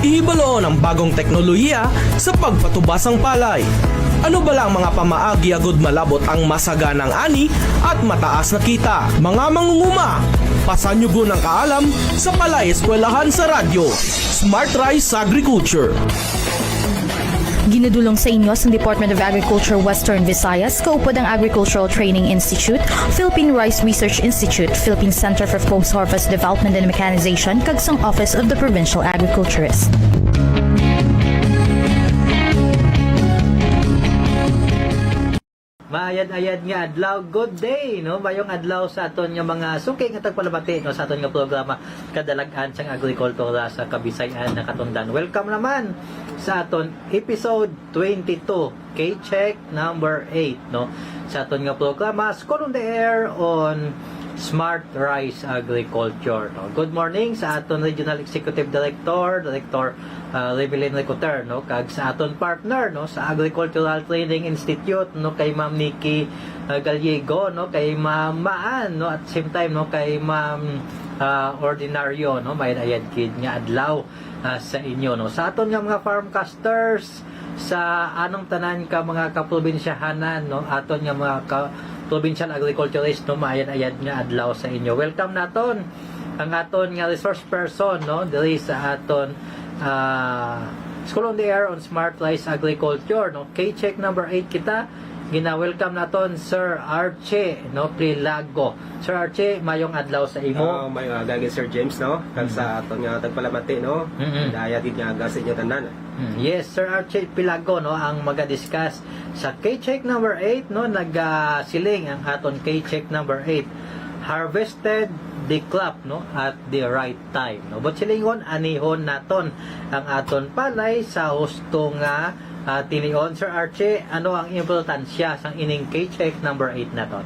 Ihibalo ang bagong teknolohiya sa pagpatubas ng palay. Ano ba lang mga pamaagi agud malabot ang masaganang ani at mataas na kita? Mga mangunguma, pasanyugo ng kaalam sa Palay Eskwelahan sa Radyo. Smart Rice Agriculture. Ginadulong sa inyo sa Department of Agriculture Western Visayas, kaupod ang Agricultural Training Institute, Philippine Rice Research Institute, Philippine Center for Post-Harvest Development and Mechanization, kag sang Office of the Provincial Agriculturist. Maayad-ayad nga adlaw, good day, no? Mayong adlaw sa aton nga mga suki nga tagpalabati no sa aton nga programa kadalagan sang agrikultura sa Kabisayan na katundan. Welcome naman sa aton episode 22, K-check number 8, no? Sa aton nga programa on the air on Smart Rice Agriculture. No? Good morning sa aton Regional Executive Director Revelin Ricoter, no? Kag sa aton partner no sa Agricultural Training Institute no kay Ma'am Nikki Gallego, no kay Ma'am Maan, no at same time no kay Ma'am Ordinaryo, no may ayad kid nga adlaw sa inyo no sa aton nga mga farmcasters sa anong tanan ka mga kaprobinsyahanan no aton nga mga provincial agriculturist no maayan-ayad nga adlaw sa inyo. Welcome naton ang aton nga resource person no diri sa aton School on the Air on Smart Rice Agriculture no K-check number 8 kita gina-welcome naton Sir Archie no Prilago. Sir Archie, mayong adlaw sa imo. May gagawin Sir James no kag sa aton nga tagpalamati no daya gid nga aga sa inyo tanan. Yes, Sir Archie Pilago no ang maga-discuss sa K-check number 8 no nagasiling ang aton K-check number 8 harvested the crop no at the right time no but silingon anihon naton ang aton palay sa husto nga tinion. Sir Archie, ano ang importansya sang ining K-check number 8 naton?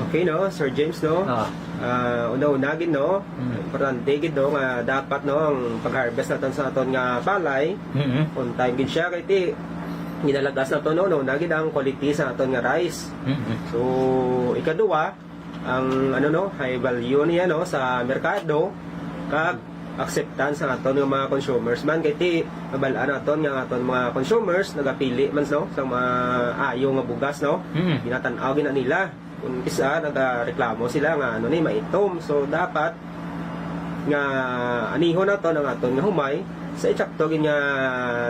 Okay no Sir James no una-una gid no importante gid no nga dapat no ang pag-harvest naton sa aton nga palay on time gid siya kay ti ginalagas naton no una gid ang quality sa aton nga rice. So ikaduha ang ano no high value niya no sa merkado kag acceptance sa aton nga mga consumers man kay ti mabalaan naton nga aton mga consumers nagapili man no sa mga ayo nga bugas no ginatan-aw gina nila kung isa nagareklamo sila nga ano ni maitom so dapat nga anihon naton ang aton nga humay sa eksakto gid nga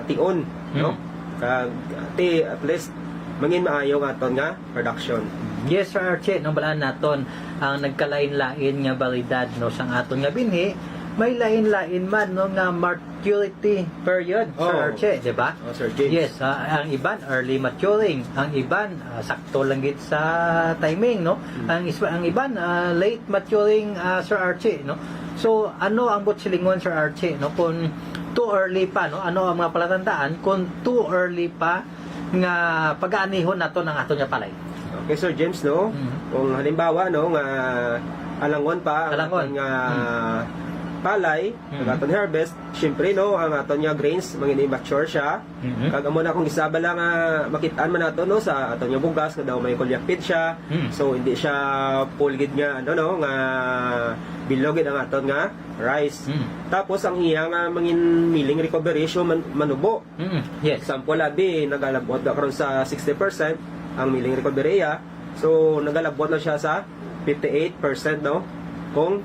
tion no kag ti at least mangin maayo nga aton nga production. Yes, Sir Archie, no balaan naton ang nagkalain-lain nga balidad no sang aton nga binhi, may lain-lain man no nga maturity period, Sir Archie, di ba? Sir James. Yes, ang iban early maturing, ang iban sakto lang gid sa timing no. Ang iban late maturing, Sir Archie, no. So ano ang butsilingon, Sir Archie, no kung too early pa no, ano ang mga palatandaan kung too early pa nga pag-aanihon nato ng aton nga palay? Okay, Sir James, no? Kung halimbawa, no, nga alangon pa ang aton nga palay, ang aton harvest, syempre, no, ang aton nga grains, mangin immature siya. Kag amo na kung isaba lang makitaan man nato no, sa aton nga bugas, nga daw may kulyapid siya. So, hindi siya pulgid nga, ano, no, nga bilogid ang aton nga rice. Tapos, ang iya nga mangin milling recovery ratio manubo. Yes. Example, abi, nagalabot na karon sa 60%, ang milling recovery area. So, nagalabot na siya sa 58%, no? Kung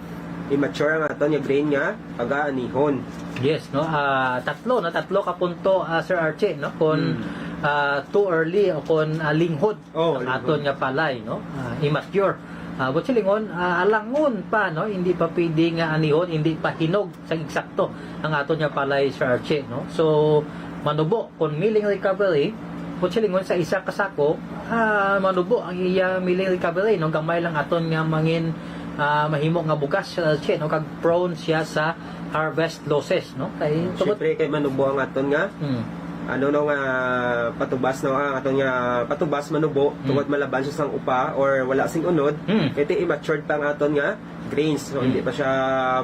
immature ang aton yung grain nga pag-aanihon. Yes, no? Tatlo ka punto, Sir Archie, no? Kung too early o kung linghod ang aton nga palay, no? Immature. But silingon, alangon pa, no? Hindi pa pwede nga anihon, hindi pa hinog sa eksakto ang aton nga palay, Sir Archie, no? So, manubo, kung milling recovery, but silingon sa isa kasako, manubo ang iya milling recovery, no? Gamay lang aton nga mangin mahimo nga bugas, Sir Archie, no? Kag prone siya sa harvest losses, no? Kay Siyempre, kay manubo ang aton nga ano no nga patubas no ang aton nga patubas manubo tungod malaban siya sang upa or wala sing unod kay ti immature pa ang aton nga grains so hindi pa siya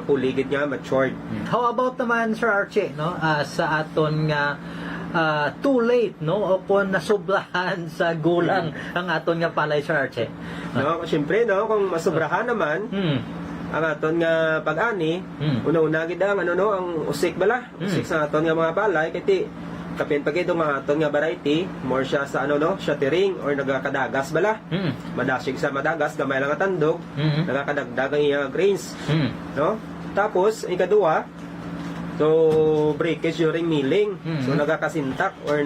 fully gid nga matured. How about naman, Sir Archie, no? Sa aton nga too late, no? O kung nasubrahan sa gulang ang aton nga palay, Sir Archie. No, siyempre, no, kung masubrahan naman, ang aton nga pag-ani, una-una gid ang ano no, ang usik bala, usik sa aton nga mga balay kay kapin pagid ang aton nga variety, more siya sa ano no, shattering or nagakadagas bala. Madasig sa madagas, gamay lang ang tandog, nagakadagdag ang iyang grains, no? Tapos ikaduha, so breakage during milling. So nagakasintak or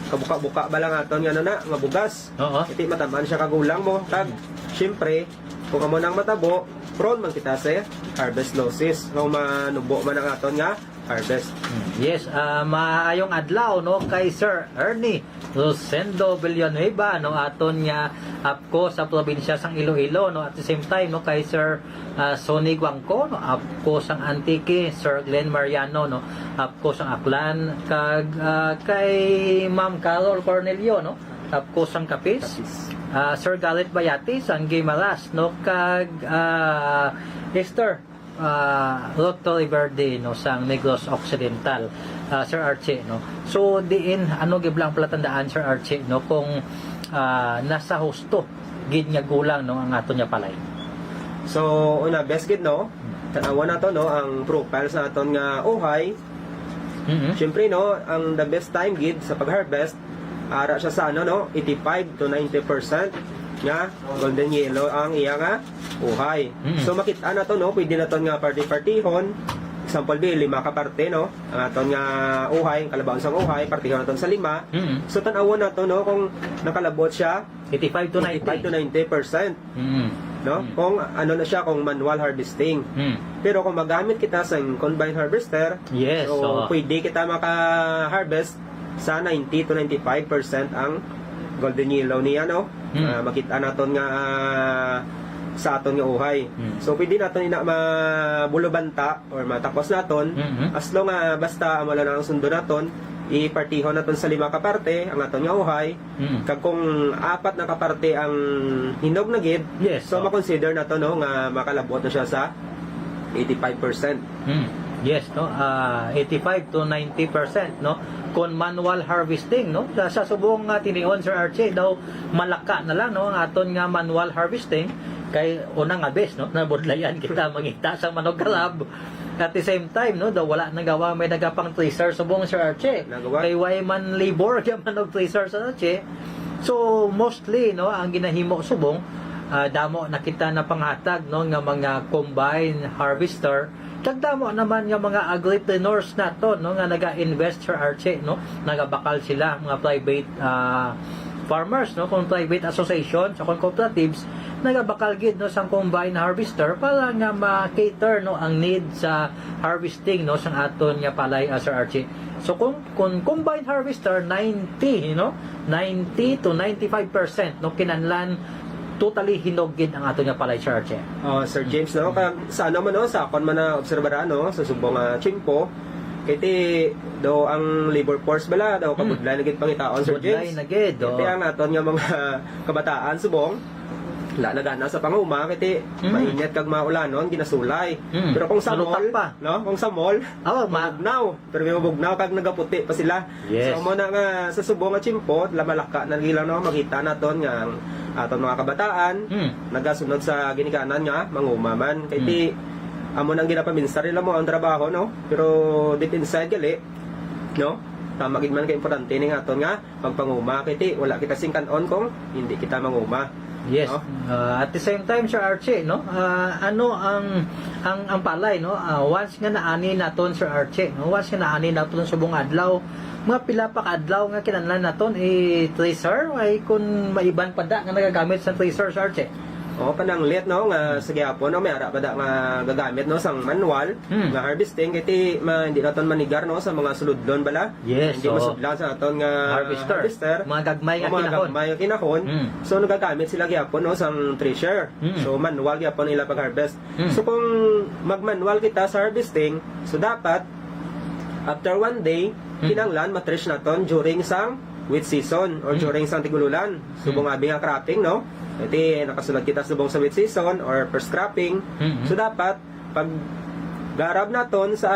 kabuka-buka ba lang aton nga ano na, nga bugas. Iti matamaan siya kagulang mo. Kag syempre, kung amo nang matabo, prone man kita sa harvest losses. Kung manubo man ang aton nga harvest. Yes, maayong adlaw no kay Sir Ernie Rosendo Villanueva no aton nga apko sa probinsya sang Iloilo no, at the same time no kay Sir Sonny Guangco no apko sang Antique, Sir Glenn Mariano no apko sang Aklan, kag kay Ma'am Carol Cornelio no apko sang Capiz, Sir Garrett Bayati sang Guimaras no, kag Esther Rotary Verde no sang Negros Occidental, Sir Archie no. So diin ano giblang palatandaan Sir Archie no kung nasa husto gid nga gulang no ang ato nya palay. So una best gid no, tanawan nato no ang profile sa aton nga uhay. Syempre no, ang the best time gid sa pag-harvest ara siya sa ano no, 85 to 90% nga golden yellow ang iya nga uhay. So makita na to no, pwede na to nga party-partihon. Example di 5 ka parte no, ang aton nga uhay, kalabaw sang uhay, partihon naton sa 5. So tan-awon na to no kung nakalabot siya 85 to 90%. No? Kung ano na siya, kung manual harvesting. Pero kung magamit kita sa combine harvester, yes, so pwede kita maka-harvest sa 90 to 95% ang golden yellow niya no. Makita naton nga sa aton nga uhay. So pwede naton ina mabulobanta or matapos naton as long basta amo lang ang sundo naton, ipartihon naton sa 5 ka parte ang aton nga uhay. Kag kung 4 na ka parte ang hinog na gid, yes, so ma-consider nato no nga makalabot na siya sa 85%. Yes no, 85 to 90% no kon manual harvesting no. Sa subong tinion Sir Archie daw malaka na lang no ang aton nga manual harvesting kay unang nga best no nabudlayan kita mangita sa manog kalab. At the same time no daw wala nang gawa may nagapang tracer subong Sir Archie kay way man labor kay manog tracer sa Archie. So mostly no ang ginahimo subong damo nakita na panghatag no nga mga combine harvester. Kagdamo naman nga mga agripreneurs nato no nga naga-invest Sir Archie no, nagabakal sila mga private farmers no, kung private association sa cooperatives nagabakal gid no sang combine harvester para nga ma-cater no ang need sa harvesting no sang aton nga palay Sir Archie. So kung combine harvester 90 no 90 to 95% no kinanlan totally hinogid ang ato nga palay Sir Archie. Sir James no, kag sa ano man no, sa kon man na obserbara no sa subong chimpo kay ti do ang labor force bala daw kabudlay na gid pangitaon Sir James. Budlay na gid do. Kaya ang aton nga mga kabataan subong nagana sa panguma kay mainit kag maulanon ginasulay. Pero kung sa mall no, kung sa mall mabugnaw, pero may mabugnaw kag nagaputi pa sila. Yes. So mo na nga sa subong nga chimpo lamalaka na gilang no, makita naton nga aton mga kabataan nagasunod sa ginikanan nga mangumaman kay ti amo nang ginapaminsar nila mo ang trabaho no, pero deep inside gali no tama gid man kay importante ning aton nga pagpanguma kay ti wala kita singkanon kung hindi kita manguma. Yes. No? At the same time Sir Archie no, ano ang palay no, once nga naani naton Sir Archie no, once nga naani naton subong adlaw mga pila pa kadlaw nga kinahanglan naton tracer ay kun maiban pa da nga nagagamit sa tracer Sir Archie. Panang let no nga sa gyapon no may ara pa da nga gagamit no sang manual nga harvesting kay hindi naton manigar no sa mga suludlon bala. Yes, hindi masudlan sa aton nga harvester. Mga gagmay nga kinahon. So nagagamit sila gyapon no sang thresher. So manual gyapon nila pag harvest. So kung magmanual kita sa harvesting, so dapat after one day kinahanglan matrish naton during sang wet season or during sang tigululan. Subong abi nga cropping no. Iti nakasulod kita subong sa wet season or first cropping. So dapat pag garab naton sa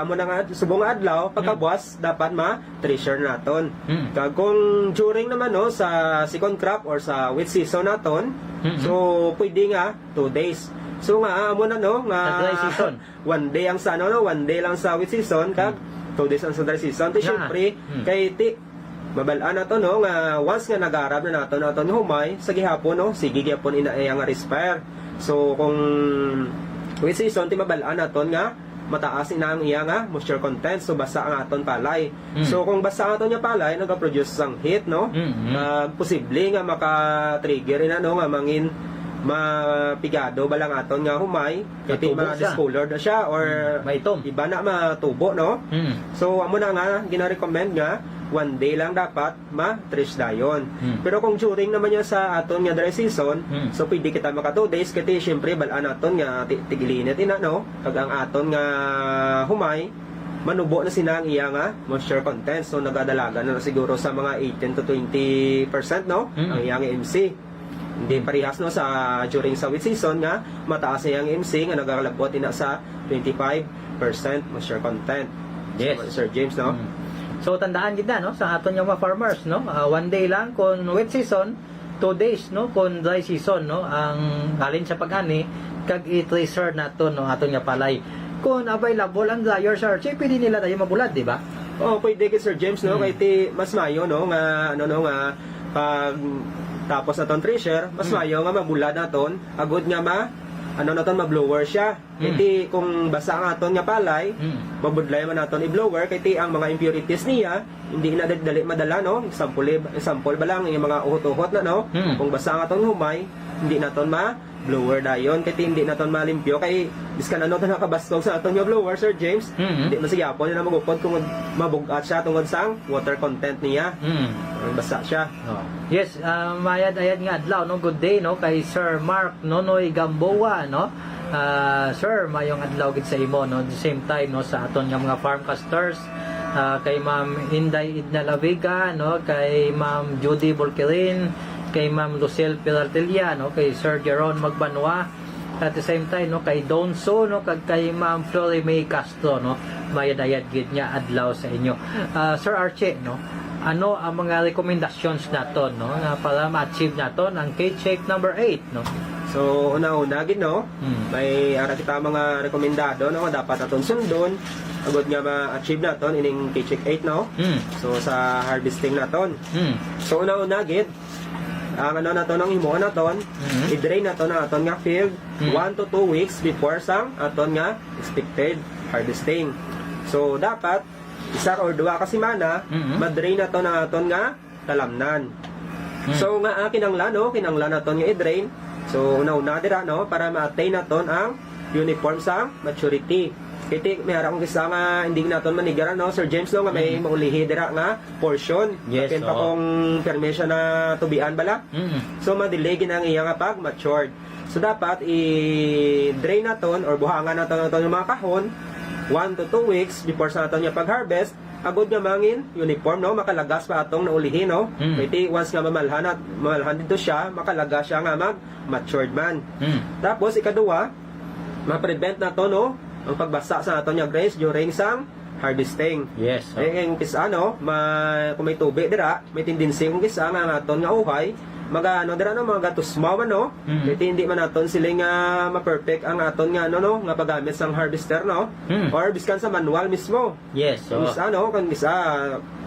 amo na nga subong adlaw pagkabuas dapat ma-treasure naton. Kag kung during naman no sa second crop or sa wet season naton, so pwede nga 2 days. So nga amo na no nga Sa dry season. one day ang sa ano no, one day lang sa wet season kag 2 days ang sa dry season. Ti syempre kay ti mabalaan na to no nga once nga nag-arab na nato humay sa gihapon no sige gyapon ina nga respire. So kung wet season ti mabalaan naton nga mataas ina ang iya nga moisture content, so basa ang aton palay. So kung basa ang aton nga palay nagaproduce sang heat no, posible nga maka-trigger ina no nga mangin mapigado balang aton nga humay kaya Matubo siya. discolored na siya or Maitom. iba na matubo no. So amo na nga gina-recommend nga one day lang dapat ma-trish dayon. Pero kung during naman niya sa aton nga dry season, so pwede kita maka 2 days kasi syempre balaan aton nga tigilinit ina no, kag ang aton nga humay manubo na sina ang iya nga moisture content. So nagadalaga na siguro sa mga 18 to 20% no, ang iya nga MC. Hindi parehas no sa during sa wet season nga mataas ang MC nga nagalabot ina sa 25% moisture content. Yes. So, Sir James no. So tandaan gid na no sa aton nga mga farmers no, one day lang kung wet season, 2 days no kung dry season no, ang halin sa pag-ani kag i-tracer naton no aton nga palay. Kung available ang dryer sir, pwede nila tayo mabulad, di ba? Oh, pwede kay Sir James no, kay ti mas mayo no nga ano no nga pag tapos aton treasure, mas mayo nga mabulad naton, agud nga ano naton mablower siya. Kaya kung basa ang aton nga palay, mabudlay man naton i-blower kaya ang mga impurities niya hindi na dali madala no. Example ba lang yung mga uhot-uhot na no. Kung basa ang aton humay, hindi naton blower dayon kaya hindi naton malimpyo kay biskan ano to nakabastog sa aton nga blower Sir James. Hindi man sigapon na magupod kung mabugat siya tungod sang water content niya. Basa siya. Yes, mayad-ayad nga adlaw no, good day no kay Sir Mark Nonoy Gamboa no. Sir, mayong adlaw gid sa imo no, at the same time no sa aton nga mga farmcasters, kay Ma'am Inday Idna Laviga no, kay Ma'am Judy Bolquerin, kay Ma'am Lucille Peraltilla no, kay Sir Jeron Magbanwa, at the same time no kay Donso no, kag kay Ma'am Flory May Castro no, mayad-ayad gid nga adlaw sa inyo. Sir Archie no, ano ang mga recommendations naton no nga para ma-achieve naton ang K-check number 8 no? So una-una gid no, may ara kita mga rekomendado no nga dapat aton sundon agud nga ma-achieve naton ining K-check 8 no. So sa harvesting naton. So una-una gid ang ano naton ang himuon naton, i-drain naton ang aton nga field 1 to 2 weeks before sang aton nga expected harvesting. So dapat isa or duha ka semana ma-drain naton ang aton nga talamnan. So nga kinanglan no, kinanglan naton nga i-drain. So una-una dira no para ma-attain naton ang uniform sang maturity. Kiti may ara kung kisa nga hindi naton manigaran no Sir James no nga may maulihi dira nga portion. Yes, Akin pa kung permission na tubian bala. So madelay gid ang iya nga pag matured. So dapat i-drain naton or buhangan naton yung mga kahon 1 to 2 weeks before sa naton nga pag-harvest. Agod nga mangin uniform no, makalagas pa atong naulihi no. Kaya once nga mamalhan dito siya, makalagas siya nga mag-matured man. Tapos ikaduwa, ma-prevent na to no ang pagbasa sa aton nga grains during sang harvesting. Yes. Kung kisa ano, kung may tubig dira, may tendency kung kisa nga aton nga uhay, ano dira no mga tusmaw man no. Kaya hindi man naton sila nga ma-perfect ang aton nga ano no nga paggamit sang harvester no. Or biskan sa manual mismo. Yes. Kung kisa ano, kung kisa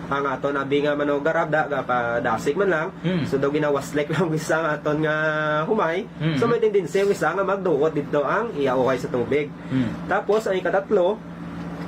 ang aton abi nga mano garab da pa dasig man lang. So daw ginawaslek lang isa ang aton nga humay. So may tendency isa nga magduot dito ang iauhay sa tubig. Tapos ang ikatatlo,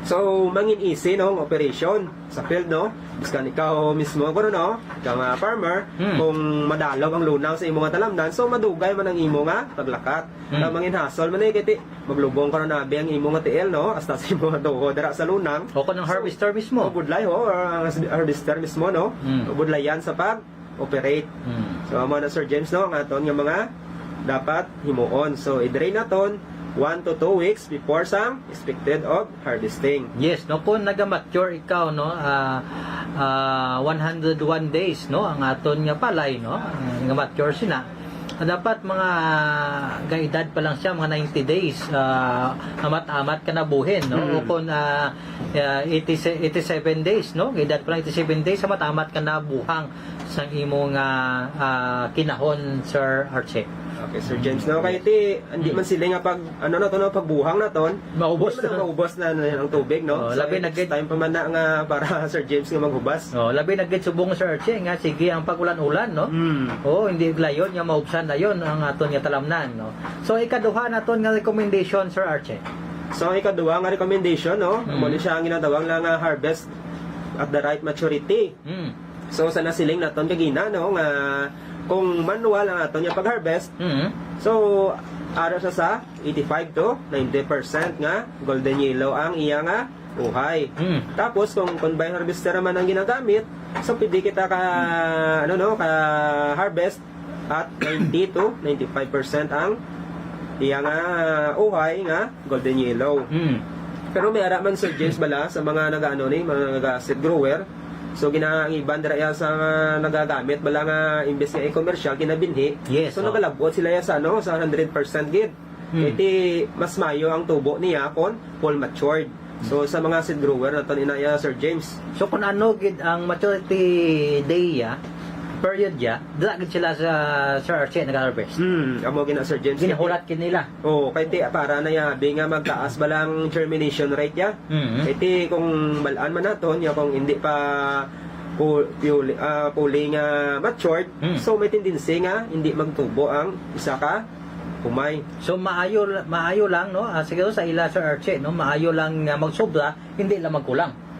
so mangin easy no ang operation sa field no. Biskan ikaw mismo kuno no, ikaw nga farmer, kung madalog ang lunaw sa imong talamnan, so madugay man ang imo nga paglakat. Mangin hasol man kiti maglubong ka na nabi ang imo nga tiil no, hasta sa imo nga tuho dira sa lunang. O ko ng harvester mismo. Budlay ho, or ang harvester mismo no. Budlay yan sa pag-operate. So amo na Sir James no, ang aton nga mga dapat himuon. So i-drain naton 1 to 2 weeks before sang expected of harvesting. Yes, no kung naga-mature ikaw no, 101 days no ang aton nga palay no, nga mature sina. Dapat mga gaedad pa lang siya, mga 90 days amat-amat ka na buhin no. O kung 87 days no, gaedad pa lang 87 days amat-amat ka na buhang sang imong kinahon Sir Archie. Okay, Sir James, no? Kaya iti, hindi man sila nga pag, ano na to, no, pagbuhang na ton, Maubos hindi man na maubos na ang tubig, no? Oh, labi na next time pa man na nga para Sir James nga maghubas. Oh, labi na gid subong Sir Archie nga sige ang pagulan-ulan, no? Oh, hindi layon nga maubsan na yon ang aton nga talamnan, no? So ikaduha naton nga recommendation, Sir Archie. So, ang ikaduha nga recommendation, no? Muna siya ang ginadawang lang nga harvest at the right maturity. So, sa nasiling naton kagina, no? Nga kung manual ang aton nga pag-harvest, so, araw siya sa 85 to 90% nga golden yellow ang iya nga uhay. Tapos, kung combine harvester naman ang ginagamit, so, pwede kita ka, ano no, ka harvest at 90 to 95% ang iya nga uhay nga golden yellow. Pero may ara man Sir James bala sa mga nagaano ni mga naga-seed grower. So ginaiban dira sa nagagamit bala nga imbes nga i-commercial kinabinhi. Yes, So oh. nagalabot sila ya sa ano sa 100% gid. Iti mas mayo ang tubo niya kon full matured. So sa mga seed grower naton inaya Sir James. So kung ano gid ang maturity day ya, period ya, dila gid sila sa Sir Archie nag-harvest. Amo gina Sir James. Ginahulat kin nila. Oh, kay ti para na yabi nga magtaas balang germination rate ya. Kay ti kung balaan man naton ya kung hindi pa puli nga matured, so may tendency nga hindi magtubo ang isa ka humay. So maayo lang no, siguro sa ila Sir Archie no, maayo lang nga magsobra, hindi lang magkulang.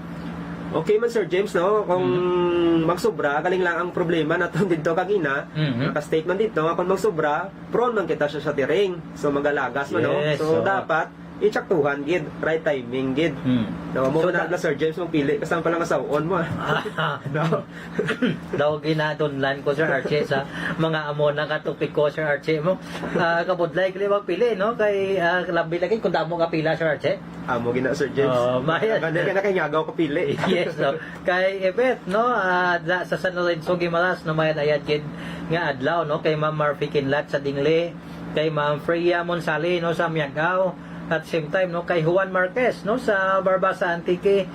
Okay man Sir James no, kung magsobra galing lang ang problema naton dito kagina. Naka-statement dito nga kung magsobra, prone man kita siya sa tiring. So magalagas man no. Yes, So so dapat i-checktuhan gid, right timing gid. No, mo So, na Sir James mong pili kasama pa lang sa uon mo. No. daw ginadunlan ko Sir Archie sa mga amo na katupik ko Sir Archie mo. Kabudlay kali magpili no kay labi lagi kung damo ka pila Sir Archie. Amo gina Sir James. Mayad. Ganda ka na kay ngagaw ko pili. Yes, no. Kay Ebet, no, sa San Lorenzo Guimaras, no, mayad ayad kid nga adlaw, no, kay Ma'am Marfi Kinlat sa Dingle, kay Ma'am Freya Monsali, no, sa Miagao, at same time, no, kay Juan Marquez, no, sa Barbasa Antique,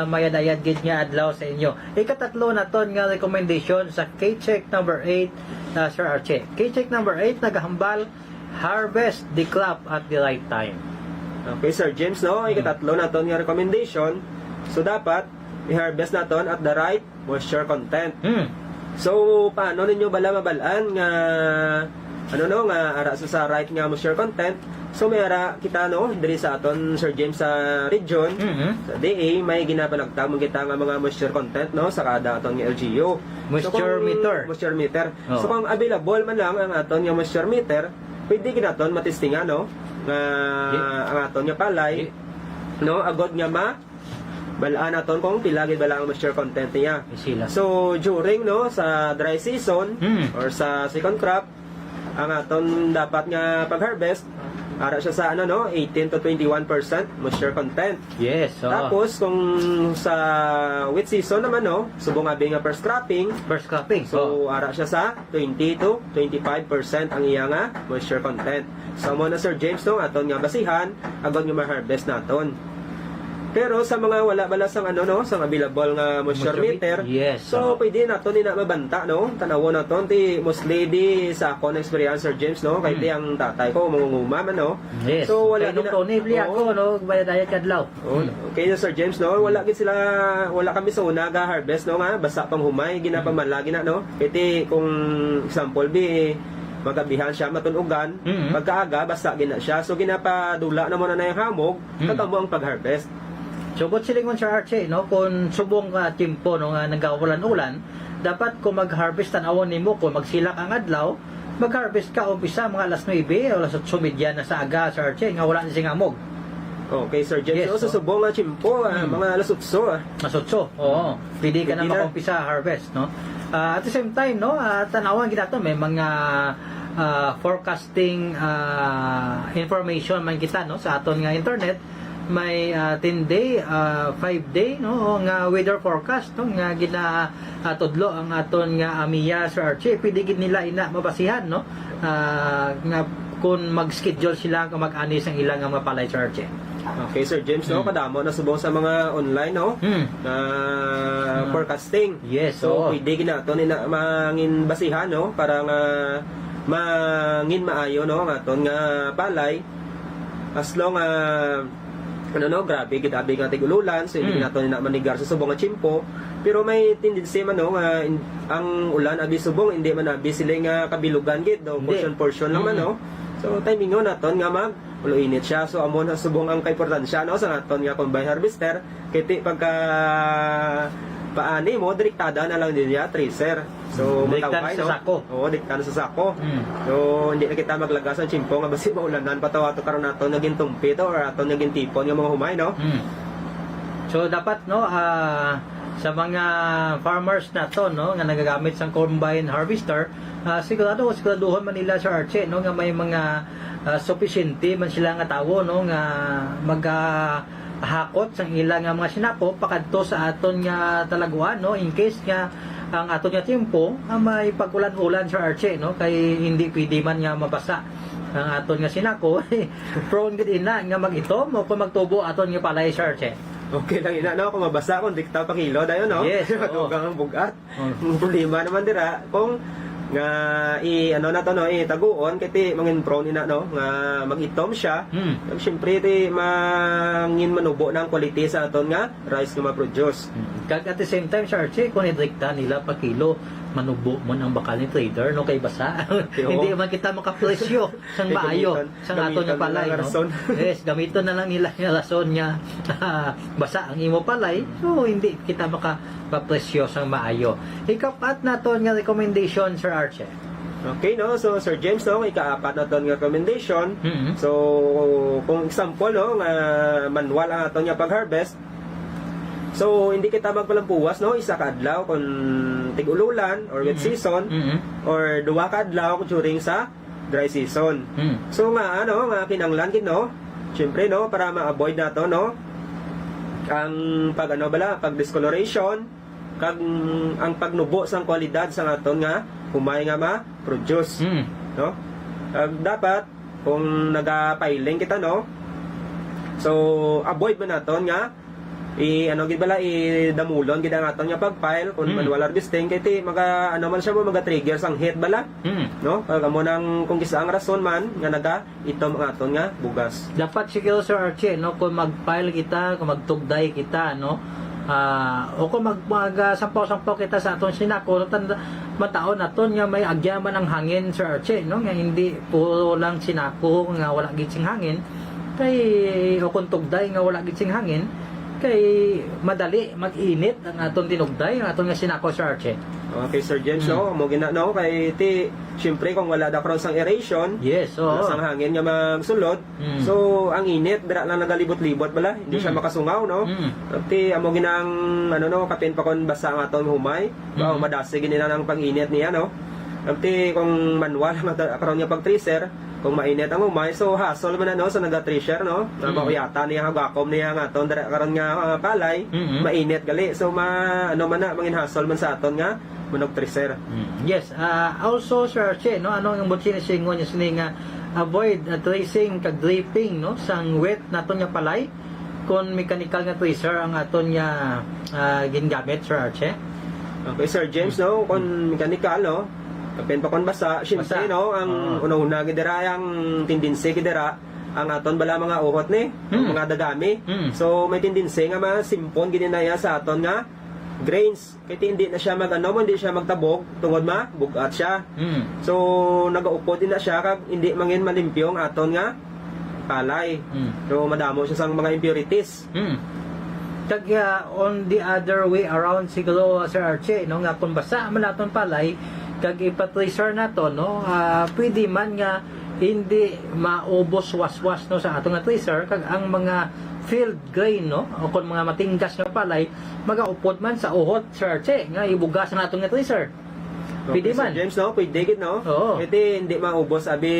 mayad ayad kid nga adlaw sa inyo. Ikatatlo na ton nga recommendation sa K-check number 8, Sir Archie. K-check number 8, nagahambal, harvest the crop at the right time. Okay, Sir James, no? Ikatatlo na ton nga recommendation. So, dapat i-harvest na ton at the right moisture content. So, paano ninyo bala mabalaan nga ano no, nga ara sa right nga moisture content? So, may ara kita, no? Diri sa aton, Sir James, sa region, sa DA, may ginapanagtag mo kita nga mga moisture content, no? Sa kada aton nga LGU. Moisture meter. Moisture meter. Oh. So, kung available man lang ang aton nga moisture meter, pwede ginaton matistingan, no? Nga ang aton nga palay, no? Agod nga balaan naton kung pila gid bala ang moisture content niya. Sila. So during no sa dry season or sa second crop, ang aton dapat nga pag-harvest ara siya sa ano no 18 to 21% moisture content. Yes. So, Tapos kung sa wet season naman no, subong abi nga first cropping, first cropping. so ara siya sa 20 to 25% ang iya nga moisture content. So mo na Sir James no aton nga basihan agad nga ma-harvest naton. Pero sa mga wala bala sang ano no, sang available nga moisture meter, yes, so pwede naton ina mabanta no. Tanawon naton ti mostly di sa akon experience Sir James no, kay ti ang tatay ko mangunguma man no. Yes. So wala kay Dr. Nibli ako no, bayad ayat kadlaw. Okay na Sir James no, wala gid sila, wala kami sa una ga harvest no nga basta pang humay ginapamalagi na no. Kiti kung example bi magabihan siya matunugan, pagkaaga basta gina siya. So ginapadula na mo na yung hamog, katamo ang pag-harvest. So, but silingon Sir Archie, no, kung subong timpo no, nga nagkaulan-ulan, dapat kung mag-harvest tanawon nimo kung magsilak ang adlaw, mag-harvest ka umpisa mga alas 9 o alas 8:30 na sa aga Sir Archie, nga wala na sing amog. Okay, Sir James. Yes, So, sa subong nga chimpo, mga alas 8. Masutso. Oo. Pwede ka na Pwede na. makumpisa harvest, no? At the same time, no, tanawan kita to, may mga forecasting information man kita, no, sa aton nga internet. May 10-day, 5-day no nga weather forecast no nga tudlo ang aton nga amiya Sir Archie, pwede gid nila ina mabasihan no nga kung mag-schedule sila kung mag-ani sang ilang nga mapalay Sir Archie. Okay, Sir James, no, kadamo na subong sa mga online no na forecasting. Yes, So oo. pwede ginaton ina mangin basihan no para nga mangin maayo no ang aton nga palay as long grabe gid abi nga tigululan so hindi nato na manigar sa subong nga tsimpo pero may tendency man no nga ang ulan abi subong hindi man abi sila nga kabilugan gid no portion lang man no so timing naton nga mag ulo init siya so amon sa subong ang kaimportansya no sa naton nga combine harvester kiti pagka paani mo direktada na lang din niya tracer so Direktada mataway, sa no? sako. Oo, direktada sa sako so hindi na kita maglagas ang tsimpo nga basi maulanan patawa to karon nato naging tumpi to or ato naging tipon nga mga humay no So dapat no sa mga farmers na to no nga nagagamit sa combine harvester siguraduhon man nila sa Arche no nga may mga sufficiente man sila nga tawo no nga hakot sang ilang nga mga sinapo pakadto sa aton nga talaguan no in case nga ang aton nga timpo may pagulan-ulan sa Arche no kay hindi pwede man nga mabasa ang aton nga sinako prone gid ina nga mag-itom o kung magtubo aton nga palay sa Arche. okay lang ina no kung mabasa kung dikta pa kilo dayon no Yes, oo. dugang ang bugat ang problema naman dira kung nga taguon kiti mangin prone ina no nga mag-itom siya syempre ti mangin manubo ng quality sa aton nga rice nga ma-produce Kag at the same time, Sir Archie, kung idrikta nila pa kilo, manubo mo ng bakal ni trader, no, kay basa. Hindi man kita makapresyo sang maayo, sang ato nga palay, no? Yes, gamiton na lang nila yung rason niya basa ang imo palay, so hindi kita makapresyo sang maayo. Ikapat na to nga recommendation, Sir Archie. Okay, no? So, Sir James, no? Ikaapat na ito nga recommendation. So, kung example, no? Nga manual ang ato nga pag-harvest. So, hindi kita magpalampuwas, no? Isa ka adlaw kung tig-ululan or wet season or duwa ka adlaw during sa dry season. So, nga nga kinanglan gid no? Siyempre, no? Para ma-avoid na to, no? Ang pag discoloration, kag ang pagnubo sang kwalidad sa aton nga humay nga ma-produce, no? Dapat kung naga-piling kita, no? So, avoid man naton nga damulon gid ang aton nga pag-file kung manual harvesting kay man siya maga-trigger sang heat bala, no? Kag amo nang kung kisa ang rason man nga itom ang aton nga bugas. Dapat siguro, Sir Archie, no, kung mag-file kita, kung magtugday kita, no, o kung sampaw-sampaw kita sa aton sinako, mataon naton nga may agyaman ang hangin, Sir Archie, no, nga hindi puro lang sinako nga wala gid sing hangin, kay o kung tugday nga wala gid sing hangin, kay madali mag-init ang aton tinugday, ang aton nga sinako, Sir Archie. Okay, Sir James, no? Mo gina no kay syempre kung wala da karon sang aeration, yes, oo. Sang hangin nga magsulod, so ang init dira lang nagalibot-libot bala, hindi siya makasungaw, no? Amo ginang kapin pa kon basa ang aton humay, madasi gini na ng pag-init niya, no? Kung manual karon nga pag-tracer, kung mainit ang humay, so hassle man sa naga-tracer, no? Mauyata niya hagakom niya nga aton dira karon nga palay, mainit gali, so mangin hassle man sa aton nga manog tracer. Yes, also, Sir Archie, no, ano ang butsin singon niya sini nga avoid tracing kag draping, no, sang wet naton nga palay kon mechanical nga tracer ang aton nga gingamit, Sir Archie. Okay, Sir James, no, kon mechanical, no, kapin pa kon basa, syempre, no, ang una-una gidera ang tendency gidera ang aton bala mga uhot ni, mga dagami. So may tendency nga masimpon gid na sa aton nga grains. Kaya hindi na siya hindi siya magtabog tungod bugat siya. So nagaupod din na siya kag hindi mangin malimpyo ang aton nga palay. So madamo siya sang mga impurities. Kag on the other way around siguro, Sir Archie, no, nga kung basa man aton palay kag ipatracer nato, no, pwede man nga hindi maubos waswas, no, sa atong nga tracer kag ang mga field grain, no, o kung mga matinggas nga palay magaupod man sa uhot, Sir Archie, nga ibugas ang atong nga tracer. Pwede Okay, man. Sir James, no, pwede gid, no. Oo. Iti hindi maubos abi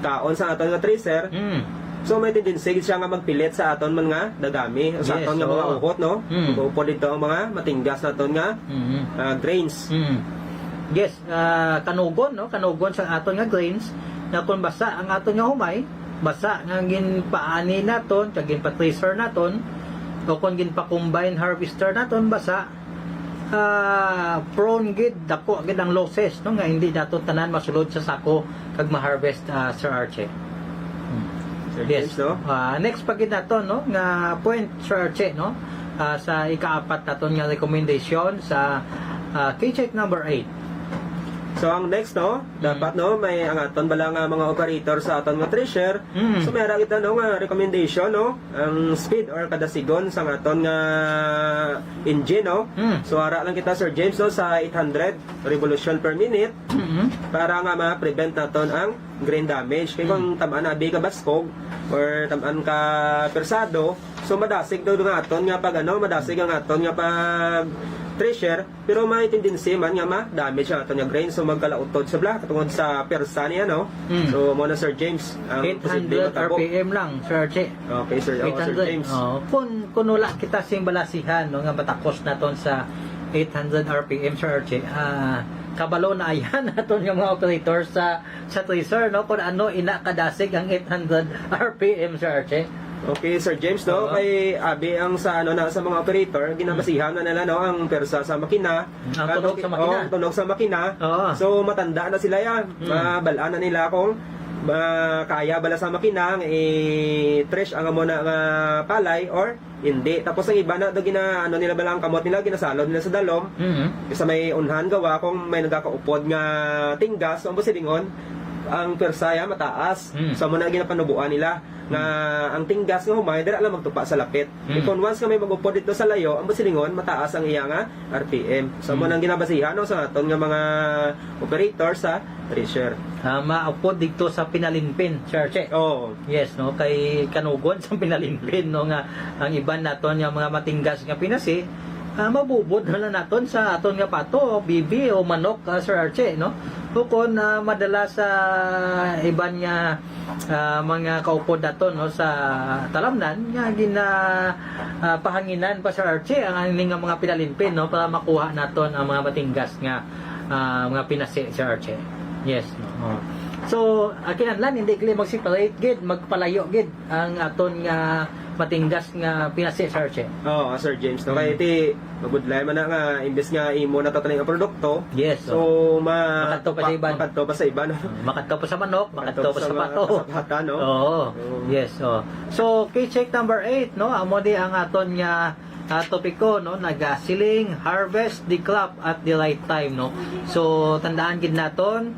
kaon sa aton nga tracer. So may tendency gid siya nga magpilit sa aton man nga dagami, sa Yes, aton nga mga oo. uhot, no. Upod dito ang mga matinggas naton nga grains. Yes, kanugon, no, kanugon sa aton nga grains na kung basa ang aton nga humay, basa nga ginpaani naton, kag ginpa-tracer naton, o kung ginpa-combine harvester naton basa, prone gid dako gid ang losses no nga hindi dato tanan masulod sa sako kag ma-harvest Sir Archie. Sir Yes. James, no? Next pagid nato no nga point Sir Archie no sa ikaapat naton nga recommendation sa key check number 8. So ang next no, dapat no may ang aton bala nga mga operator sa aton nga thresher. So mayra kita no nga recommendation no, ang speed or kada sigon sa aton nga engine no. So ara lang kita Sir James no sa 800 revolution per minute para nga ma-prevent naton ang grain damage. Kaya kung tamaan na ka baskog or tamaan ka persado, so madasig daw nga aton nga pag madasig ang aton nga pag thresher, pero may tendency man nga ma-damage ang aton nga grain, so magkalautod sa bla katungod sa persa niya no. So mo na Sir James ang 800 RPM lang Sir Archie. Okay Sir, Sir 800. James. Kung wala kita sing balasihan no nga matakos naton sa 800 RPM Sir Archie. Kabalo na ayan naton yung mga operator sa tracer no kung ano ina kadasig ang 800 RPM Sir Archie. Okay Sir James no, kay abi ang sa na sa mga operator ginabasihan na nila no ang persa sa makina, Ang tunog sa makina. ang tunog sa makina. Oo. So matanda na sila yan. Mabalaan na nila kung kaya bala sa makina i-trash ang amo na nga palay or hindi. Tapos ang iba na do gina nila bala ang kamot nila ginasalod nila sa dalom. Sa may unhan gawa kung may nagakaupod nga tinggas, so ang busilingon ang persaya mataas. So mo na ginapanubuan nila nga ang tinggas nga humay dira lang magtupa sa lapit. Kung once nga may magupod dito sa layo, ang busilingon mataas ang iya nga RPM. So mo nang ginabasihan no sa aton nga mga operator sa thresher. Maupod dito sa pinalinpin Sir Archie. Oh. Yes, no, kay kanugod sa pinalinpin, no, nga ang iban naton yung mga matinggas nga pinasi, mabubod na lang naton sa aton nga pato, bibi o manok, Sir Archie, no? Kung madala sa iban nga mga kaupod naton no, sa talamnan, nga pahanginan pa Sir Archie ang aning nga mga pinalinpin, no, para makuha naton ang mga matinggas nga mga pinasi Sir Archie. Yes, no. So, kinahanglan hindi kili mag-separate gid, magpalayo gid ang aton nga matinggas nga pinasi Sir Archie. Oh, Sir James no kay ti mabudlay man na nga imbes nga imo na tataning nga produkto. Yes. So makadto pa sa iban. Makadto pa sa iban. Makadto pa sa manok, makadto pa sa pato. Sa bata, no? Oo. Yes, oh. So, key check number 8, no, amo di ang aton nga topiko no nagasiling, harvest, declap at the right time no. So tandaan gid naton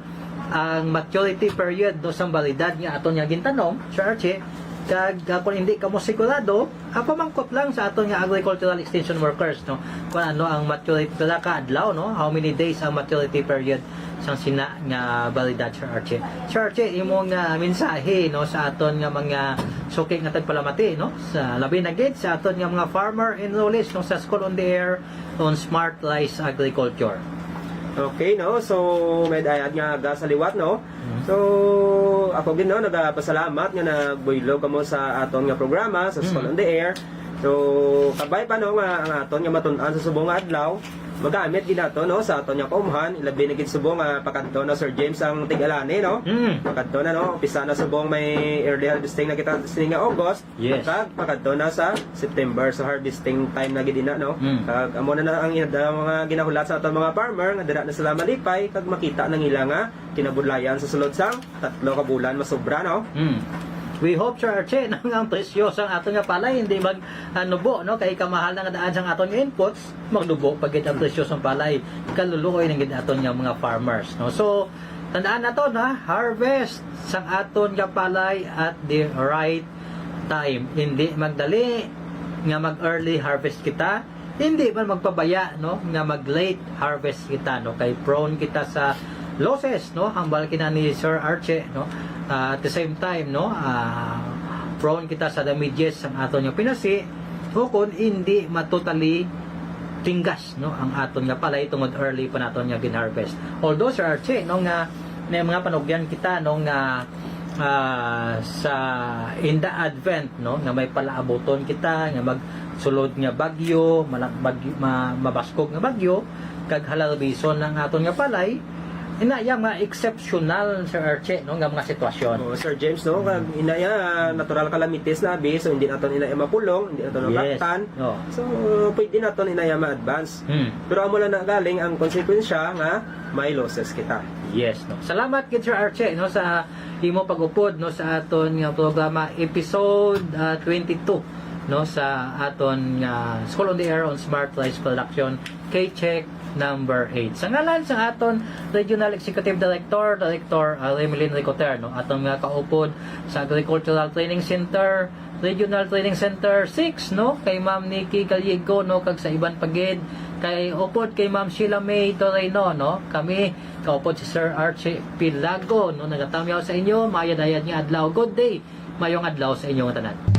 ang maturity period no sang balidad nga aton nga gintanom Sir Archie kag kung hindi ka mo sigurado pamangkot lang sa aton nga agricultural extension workers no kung ano ang maturity pila ka adlaw no how many days ang maturity period sang sina nga balidad Sir Archie. Sir Archie imong mensahe no sa aton nga mga suki nga tagpalamati no sa labi na gid sa aton nga mga farmer enrollees no sa School on the Air on Smart Rice Agriculture. Okay, no? So, may dayad nga aga sa liwat, no? So, ako gid no, nagapasalamat nga nagbuylog kamo sa aton nga programa sa School on the Air. So, kabay pa no nga ang aton nga matun-an sa subong nga adlaw. Magamit gid nato no sa aton nga kaumhan, ilabi na gid subong pakadto na Sir James ang Tigalani no. Pakadto na no, umpisa na subong may early harvesting na kita sining nga August. Yes. Kag pakadto na sa September sa harvesting time na gid ina no. Kag amo na ang mga ginahulat sa aton mga farmer nga dira na sila malipay kag makita nang ila nga kinabudlayan sa sulod sang 3 ka bulan masobra no. We hope Sir Archie nang ang presyo sang aton nga palay hindi mag nubo no kay kamahal na nga daan sang aton nga inputs magnubo pagit ang presyo sang palay kaluluoy ng gid aton nga mga farmers no. So tandaan naton harvest sang aton nga palay at the right time, hindi magdali nga mag early harvest kita, hindi man magpabaya no nga mag late harvest kita no kay prone kita sa losses no hambal kina ni Sir Archie no. At the same time no prone kita sa damages ang aton nga pinasi o kung hindi matotally tinggas no ang aton nga palay tungod early pa naton nga ginharvest. Although Sir Archie no nga may mga panugyan kita no nga sa in the advent no nga may palaaboton kita nga magsulod nga bagyo, mabaskog nga bagyo kag halal bison ng aton nga palay inaya mga exceptional Sir Archie no nga mga sitwasyon. Oh, Sir James, no? Kag inaya, natural calamities na abi, so hindi naton inaya mapulong, hindi naton Yes. makaktan. Oh. So, pwede naton inaya ma-advance. Pero amo lang na galing ang konsekwensya nga may losses kita. Yes, no. Salamat kid Sir Archie no sa imo pag-upod no sa aton nga programa episode 22 no sa aton nga School on the Air on Smart Rice Production K-Check number 8. Sa ngalan sa aton Regional Executive Director Remelin Ricoter no aton nga kaupod sa Agricultural Training Center Regional Training Center 6 no kay Ma'am Nikki Gallego no kag sa iban pagid kay upod kay Ma'am Sheila May Torreno no kami kaupod si Sir Archie Pilago no nagatamyaw sa inyo mayadayad nga adlaw good day mayong adlaw sa inyong tanan.